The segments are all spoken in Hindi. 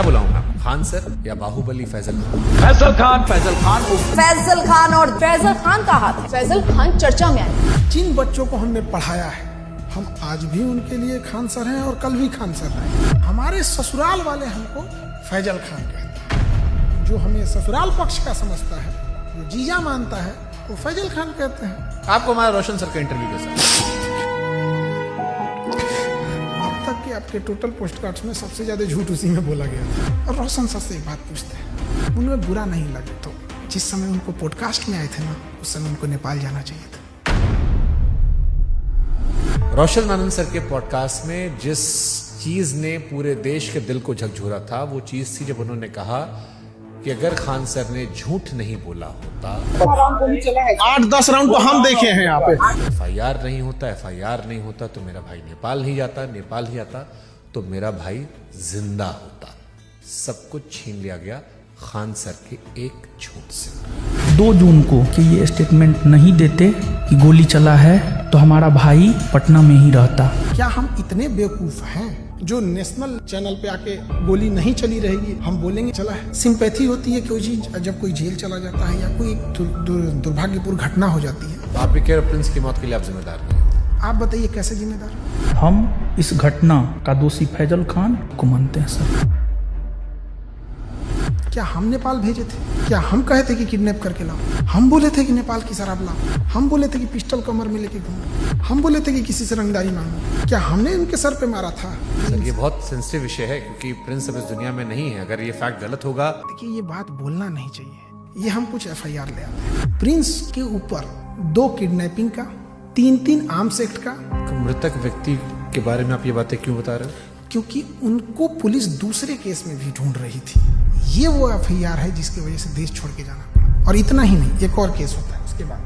क्या बुलाऊंगा, खान सर या बाहुबली फैजल खान? फैजल खान और फैजल खान का हाथ। फैजल खान चर्चा में आए। जिन बच्चों को हमने पढ़ाया है, हम आज भी उनके लिए खान सर हैं और कल भी खान सर हैं। हमारे ससुराल वाले हमको फैजल खान कहते हैं। जो हमें ससुराल पक्ष का समझता है, जो जीजा मानता है, वो फैजल खान कहते हैं। आपको हमारा रोशन सर का इंटरव्यू कैसा? अब तक के आपके टोटल पोस्ट कार्ड्स में सबसे ज्यादा झूठ उसी में बोला गया था। और रोशन सर से एक बात पूछते हैं, उनमें बुरा नहीं लगे तो जिस समय उनको पॉडकास्ट में आए थे ना, उस समय उनको नेपाल जाना चाहिए था। रोशन आनंद सर के पॉडकास्ट में जिस चीज ने पूरे देश के दिल को झकझोरा था, वो चीज थी जब उन्होंने कहा कि अगर खान सर ने झूठ नहीं बोला होता, 8-10 राउंड तो हम देखे हैं यहाँ पे। FIR नहीं होता तो मेरा भाई नेपाल नहीं जाता, नेपाल ही जाता तो मेरा भाई जिंदा होता। सब कुछ छीन लिया गया खान सर के एक झूठ से। 2 जून को कि ये स्टेटमेंट नहीं देते कि गोली चला है तो हमारा भाई पटना में ही रहता। क्या हम इतने बेवकूफ हैं जो नेशनल चैनल पे आके गोली नहीं चली रहेगी हम बोलेंगे चला है? सिंपैथी होती है कोई चीज जब कोई जेल चला जाता है या कोई दुर्भाग्यपूर्ण घटना हो जाती है। आप भी कह रहे प्रिंस की मौत के लिए आप जिम्मेदार नहीं? आप बताइए कैसे जिम्मेदार? हम इस घटना का दोषी फैजल खान को मानते हैं सर। क्या हम नेपाल भेजे थे? क्या हम कहे थे कि किडनैप करके लाओ? हम बोले थे कि नेपाल की शराब लाओ? हम बोले थे कि पिस्टल कमर में लेके घूमो? हम बोले थे कि किसी से रंगदारी मांगो? क्या हमने उनके सर पे मारा था? सर ये बहुत सेंसिटिव विषय है क्योंकि प्रिंस अब इस दुनिया में नहीं है। अगर ये फैक्ट गलत होगा, देखिए ये बात बोलना नहीं चाहिए। ये हम कुछ FIR ले आते हैं। प्रिंस के ऊपर 2 किडनैपिंग का, 3 आर्म्स एक्ट का। मृतक व्यक्ति के बारे में आप ये बातें क्यों बता रहे हो? क्योंकि उनको पुलिस दूसरे केस में भी ढूंढ रही थी। ये वो FIR है जिसकी वजह से देश छोड़ के जाना पड़ा। और इतना ही नहीं, एक और केस होता है उसके बाद।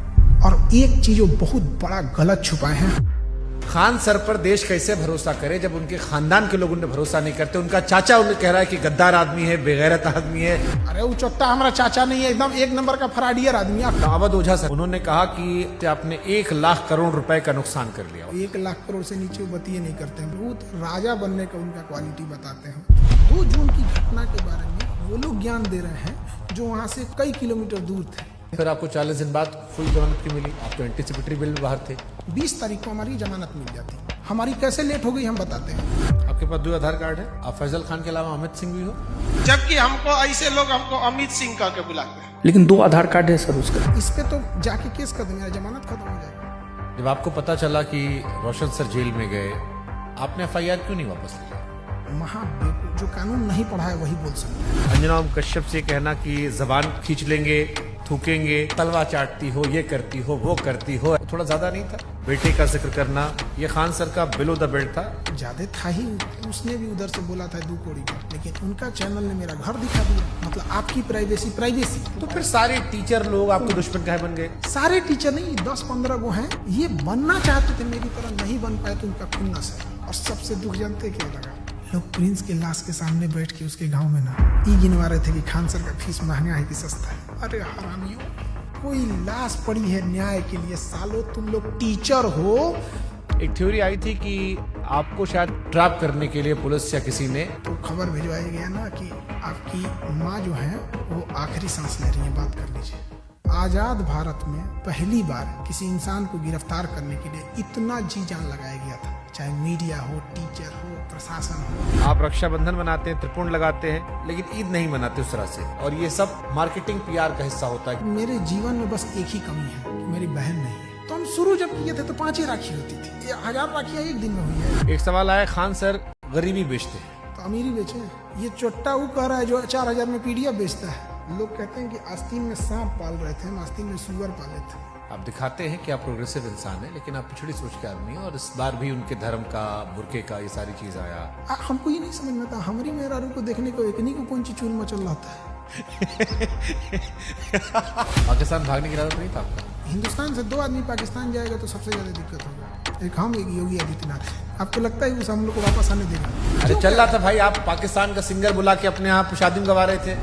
और एक चीज जो बहुत बड़ा गलत छुपाए हैं, खान सर पर देश कैसे भरोसा करे जब उनके खानदान के लोग उन्हें भरोसा नहीं करते? उनका चाचा उन्हें कह रहा है कि गद्दार आदमी है, बेगैरत आदमी है। अरे वो चोट्टा हमारा चाचा नहीं है, एकदम 1 नंबर का फराडियर आदमी है। अवध ओझा सर उन्होंने कहा कि आपने 1 लाख करोड़ रुपए का नुकसान कर लिया। 1 लाख करोड़ से नीचे वो बतिए नहीं करते हैं। बहुत राजा बनने का उनका क्वालिटी बताते हैं। 2 जून की घटना के बारे में वो लोग ज्ञान दे रहे हैं जो वहाँ से कई किलोमीटर दूर थे। फिर आपको 40 दिन बाद फुल जमानत की मिली। आप तो एंटीसिपेटरी बिल बाहर थे। 20 तारीख को हमारी जमानत मिल जाती। हमारी कैसे लेट हो गई हम बताते हैं। आपके पास 2 आधार कार्ड है। आप फैजल खान के अलावा अमित सिंह भी हो। जबकि हमको ऐसे लोग हमको अमित सिंह कह के बुलाते हैं। लेकिन 2 आधार कार्ड है सर उसका। इस पे तो जाके केस कर दे, मेरा जमानत खत्म हो जाएगा। जब आपको पता चला कि रोशन सर जेल में गए, आपने FIR क्यों नहीं वापस लिया? जो कानून नहीं पढ़ा है वही बोल सकता है। अंजना ओम कश्यप से कहना कि जबान खींच लेंगे, थूकेंगे, तलवा चाटती हो, ये करती हो, वो करती हो, थोड़ा ज्यादा नहीं था? बेटे का जिक्र करना, ये खान सर का बिलो द बेल्ट था। ज्यादा था ही। उसने भी उधर से बोला था 2 कौड़ी का, लेकिन उनका चैनल ने मेरा घर दिखा दिया। मतलब आपकी प्राइवेसी। तो फिर सारे टीचर लोग आपको दुश्मन काहे बन गए? सारे टीचर नहीं, 10-15 वो हैं। ये बनना चाहते थे मेरी तरह, नहीं बन पाए तो उनका खुन्नस है। और सबसे दुख जानते क्या लगा? लोग प्रिंस के लाश के सामने बैठ के उसके गांव में ना गिनवा रहे थे कि खान सर का फीस महंगा है कि सस्ता है। अरे हरामियों, कोई लाश पड़ी है न्याय के लिए। सालो तुम लोग टीचर हो। एक थ्योरी आई थी कि आपको शायद ट्रैप करने के लिए पुलिस या किसी ने तो खबर भिजवाई गया ना कि आपकी माँ जो है वो आखिरी सांस ले रही है, बात कर लीजिए। आजाद भारत में पहली बार किसी इंसान को गिरफ्तार करने के लिए इतना जी जान लगाया गया था, चाहे मीडिया हो, टीचर हो, प्रशासन हो। आप रक्षाबंधन मनाते हैं, त्रिपुंड लगाते हैं, लेकिन ईद नहीं मनाते उस तरह से। और ये सब मार्केटिंग PR का हिस्सा होता है। मेरे जीवन में बस एक ही कमी है कि मेरी बहन नहीं है। तो हम शुरू जब किए थे तो 5 ही राखी होती थी। 1000 राखियां एक दिन में हुई है। एक सवाल आया, खान सर गरीबी बेचते हैं तो अमीरी बेचे। ये चोट्टा वो कह रहा है जो 4000 में PDF बेचता है। लोग कहते हैं कि आस्तीन में सांप पाल रहे थे, हम आस्तीन में सुअर पाले थे। आप दिखाते हैं कि आप प्रोग्रेसिव इंसान हैं, लेकिन आप पिछड़ी सोच के आदमी हैं। और इस बार भी उनके धर्म का, बुर्के का, ये सारी चीज आया। हमको ये नहीं समझ में आता, हमारी मेहरारू को देखने को एकनी को कौन सी चूल मचल रहा है। पाकिस्तान भागने की इरादा नहीं था आपका? हिंदुस्तान से 2 आदमी पाकिस्तान जाएगा तो सबसे ज्यादा दिक्कत होगा। एक हम, एक योगी आदित्यनाथ। आपको लगता है उस हम लोग को वापस आने देगा? अरे चल रहा था भाई, आप पाकिस्तान का सिंगर बुला के अपने आप शादी में गवा रहे थे।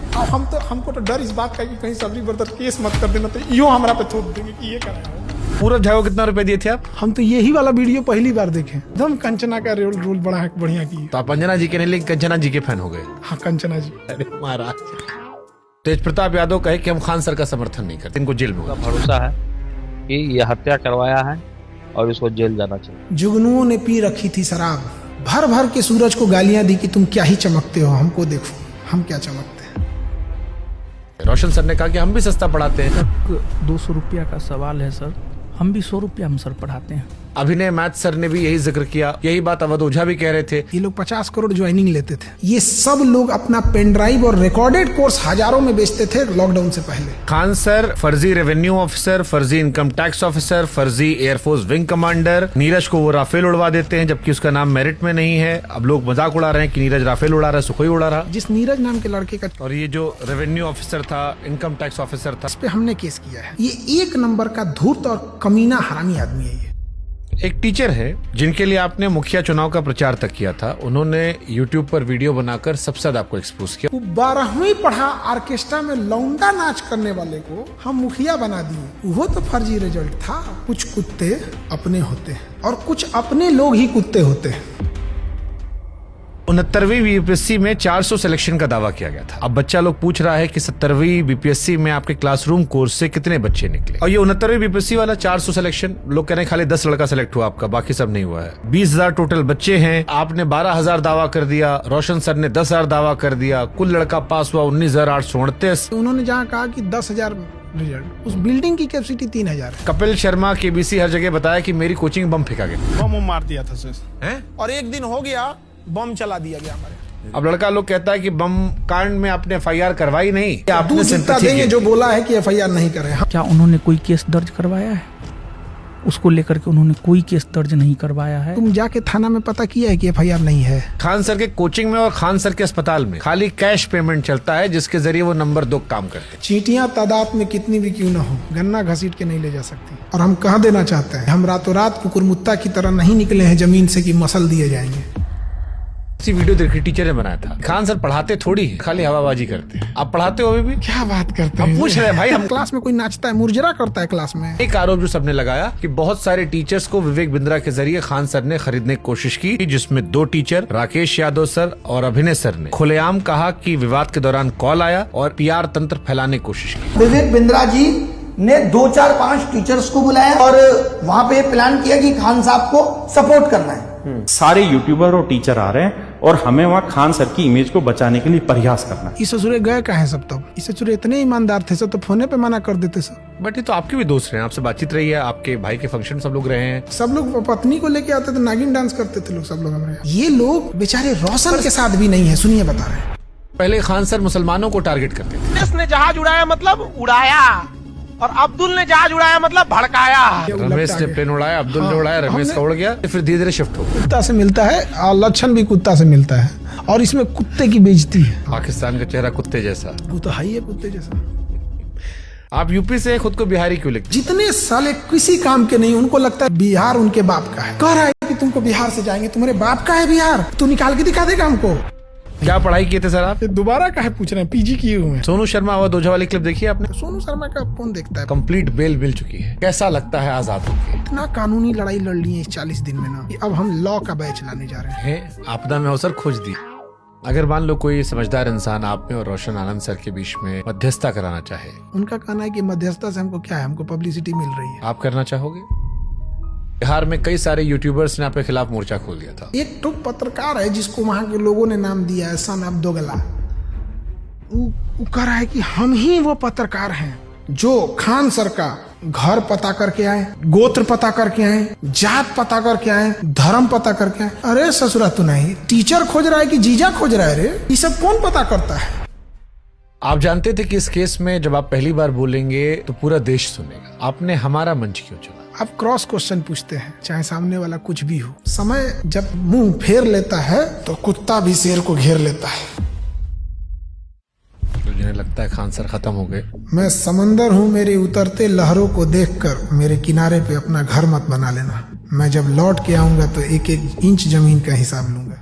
हमको तो डर इस बात का कि कहीं सब्जी बर्दर केस मत कर देना, तो यो हमारा पे थोप देंगे कि ये कर रहा है। पूरा झाओ कितना रुपए दिए थे आप? हम तो यही वाला वीडियो पहली बार देखे, एकदम कंचना का रोल बड़ा बढ़िया की। तो आप अंजना जी के नहीं लेकिन कंचना जी के फैन हो गए। हाँ कंचना जी। अरे महाराज, तेज प्रताप यादव कहे कि हम खान सर का समर्थन नहीं करते, इनको जेल में होगा। भरोसा है कि ये हत्या करवाया है और इसको जेल जाना चाहिए। जुगनुओं ने पी रखी थी शराब, भर भर के सूरज को गालियां दी कि तुम क्या ही चमकते हो, हमको देखो हम क्या चमकते हैं। रोशन सर ने कहा कि हम भी सस्ता पढ़ाते हैं। 200 रुपया का सवाल है सर, हम भी 100 रुपया हम सर पढ़ाते हैं। अभिनय मैथ सर ने भी यही जिक्र किया, यही बात अवध ओझा भी कह रहे थे। ये लोग 50 करोड़ ज्वाइनिंग लेते थे। ये सब लोग अपना पेन ड्राइव और रिकॉर्डेड कोर्स हजारों में बेचते थे लॉकडाउन से पहले। खान सर फर्जी रेवेन्यू ऑफिसर, फर्जी इनकम टैक्स ऑफिसर, फर्जी एयरफोर्स विंग कमांडर। नीरज को वो राफेल उड़वा देते हैं जबकि उसका नाम मेरिट में नहीं है। अब लोग मजाक उड़ा रहे हैं कि नीरज राफेल उड़ा रहा है, सुखोई उड़ा रहा। जिस नीरज नाम के लड़के का, और ये जो रेवेन्यू ऑफिसर था, इनकम टैक्स ऑफिसर था, इस पे हमने केस किया है। ये 1 नंबर का धूर्त और कमीना हरामी आदमी है। ये एक टीचर है जिनके लिए आपने मुखिया चुनाव का प्रचार तक किया था, उन्होंने YouTube पर वीडियो बनाकर सबसे ज्यादा आपको एक्सपोज किया। वो 12वीं पढ़ा ऑर्केस्ट्रा में लौंडा नाच करने वाले को हम मुखिया बना दिए। वो तो फर्जी रिजल्ट था। कुछ कुत्ते अपने होते हैं और कुछ अपने लोग ही कुत्ते होते हैं। 69वीं बीपीएससी में 400 सिलेक्शन का दावा किया गया था। अब बच्चा लोग पूछ रहा है कि 70वीं बीपीएससी में आपके क्लासरूम कोर्स से कितने बच्चे निकले। और ये 69वीं बीपीएससी वाला 400 सिलेक्शन, लोग कह रहे हैं खाली 10 लड़का सिलेक्ट हुआ आपका, बाकी सब नहीं हुआ है। 20,000 टोटल बच्चे हैं, आपने 12,000 दावा कर दिया, रोशन सर ने 10,000 दावा कर दिया, कुल लड़का पास हुआ 19,838। उन्होंने जहाँ कहा कि 10,000 रिजल्ट, उस बिल्डिंग की कैपेसिटी 3,000 है। कपिल शर्मा केबीसी हर जगह बताया कि मेरी कोचिंग बम फेंका गया। बम मार दिया था सर, हैं? और एक दिन हो गया बम चला दिया गया हमारे। अब लड़का लोग कहता है कि बम कांड में आपने FIR करवाई नहीं, आपने दूध जितना सिंपैथी देंगे की। जो बोला है कि FIR नहीं करे। क्या उन्होंने कोई केस दर्ज करवाया है? उसको लेकर के उन्होंने कोई केस दर्ज नहीं करवाया है। तुम जाके थाना में पता किया है कि FIR नहीं है? खान सर के कोचिंग में और खान सर के अस्पताल में खाली कैश पेमेंट चलता है, जिसके जरिए वो नंबर 2 काम करते हैं। चींटियां तादाद में कितनी भी क्यों ना हो, गन्ना घसीट के नहीं ले जा सकती। और हम कह देना चाहते हैं, हम रातों रात कुकुरमुत्ता की तरह नहीं निकले हैं जमीन से कि मसल दिए जाएंगे। इसी वीडियो देखी टीचर ने बनाया था। खान सर पढ़ाते थोड़ी है, खाली हवाबाजी करते हैं। आप पढ़ाते हो अभी भी? क्या बात करते हम हैं? पूछ रहे हैं भाई, हम क्लास में कोई नाचता है, मुरझरा करता है क्लास में। एक आरोप जो सबने लगाया कि बहुत सारे टीचर्स को विवेक बिंद्रा के जरिए खान सर ने खरीदने की कोशिश की, जिसमें 2 टीचर राकेश यादव सर और अभिनय सर ने खुलेआम कहा कि विवाद के दौरान कॉल आया और PR तंत्र फैलाने की कोशिश की। विवेक बिंद्रा जी ने 2, 4, 5 टीचर्स को बुलाया और वहाँ पे प्लान किया कि खान साहब को सपोर्ट करना है। सारे यूट्यूबर और टीचर आ रहे हैं और हमें वहाँ खान सर की इमेज को बचाने के लिए प्रयास करना है। इस ससुरे गए कहाँ हैं सब? तब इस ससुरे इतने ईमानदार थे सब, तो फोने पे मना कर देते सब। बट ये तो आपके भी दोस्त रहे हैं, आपसे बातचीत रही है, आपके भाई के फंक्शन सब लोग रहे हैं। सब लोग पत्नी को लेके आते थे, नागिन डांस करते थे लोग, सब लोग हमारे। ये लोग बेचारे रोशन के साथ भी नहीं है। सुनिए बता रहे हैं। पहले खान सर मुसलमानों को टारगेट करते थे। ने जहाज उड़ाया मतलब उड़ाया, और अब्दुल ने जहाज उड़ाया मतलब भड़काया। रमेश ने प्लेन उड़ाया, अब्दुल ने उड़ाया, रमेश का उड़ गया, फिर धीरे धीरे शिफ्ट हो गया। कुत्ता से मिलता है और लक्षण भी कुत्ता से मिलता है, और इसमें कुत्ते की बेइज्जती है। पाकिस्तान का चेहरा कुत्ते जैसा। वो तो है ही है कुत्ते जैसा। आप यूपी से खुद को बिहारी क्यों लिखते? जितने साले किसी काम के नहीं, उनको लगता है बिहार उनके बाप का है। कह रहा है कि तुमको बिहार से जाएंगे, तुम्हारे बाप का है बिहार, तू निकाल के दिखा देगा हमको। क्या पढ़ाई किए थे सर आप? दोबारा काहे पूछ रहे हैं? PG किए हुए हैं। सोनू शर्मा अवध ओझा वाली क्लिप देखी आपने? सोनू शर्मा का कौन देखता है? कंप्लीट बेल मिल चुकी है। कैसा लगता है आजाद होके? इतना कानूनी लड़ाई लड़ ली है इस 40 दिन में ना, कि अब हम लॉ का बैच लाने जा रहे हैं। आपदा में अवसर खोज दी। अगर मान लो कोई समझदार इंसान आप में और रोशन आनंद सर के बीच में मध्यस्थता कराना चाहे, उनका कहना है कि मध्यस्थता से हमको क्या है, हमको पब्लिसिटी मिल रही है। आप करना चाहोगे? बिहार में कई सारे यूट्यूबर्स ने आपके खिलाफ मोर्चा खोल दिया था। एक तो पत्रकार है जिसको वहां के लोगों ने नाम दिया है सन ऑफ दोगला। वो कह रहा है कि हम ही वो पत्रकार हैं जो खान सर का घर पता करके आए, गोत्र पता करके आए, जात पता करके आए, धर्म पता करके आए। अरे ससुरा तू नहीं, टीचर खोज रहा है कि जीजा खोज रहा है? रे ये सब कौन पता करता है? आप जानते थे कि इस केस में जब आप पहली बार बोलेंगे तो पूरा देश सुनेगा। आपने हमारा मंच क्यों चुना? आप क्रॉस क्वेश्चन पूछते हैं, चाहे सामने वाला कुछ भी हो। समय जब मुंह फेर लेता है तो कुत्ता भी शेर को घेर लेता है। तो जिन्हें लगता है खान सर खत्म हो गए। मैं समंदर हूँ, मेरे उतरते लहरों को देखकर मेरे किनारे पे अपना घर मत बना लेना। मैं जब लौट के आऊंगा तो 1-1 इंच जमीन का हिसाब लूंगा।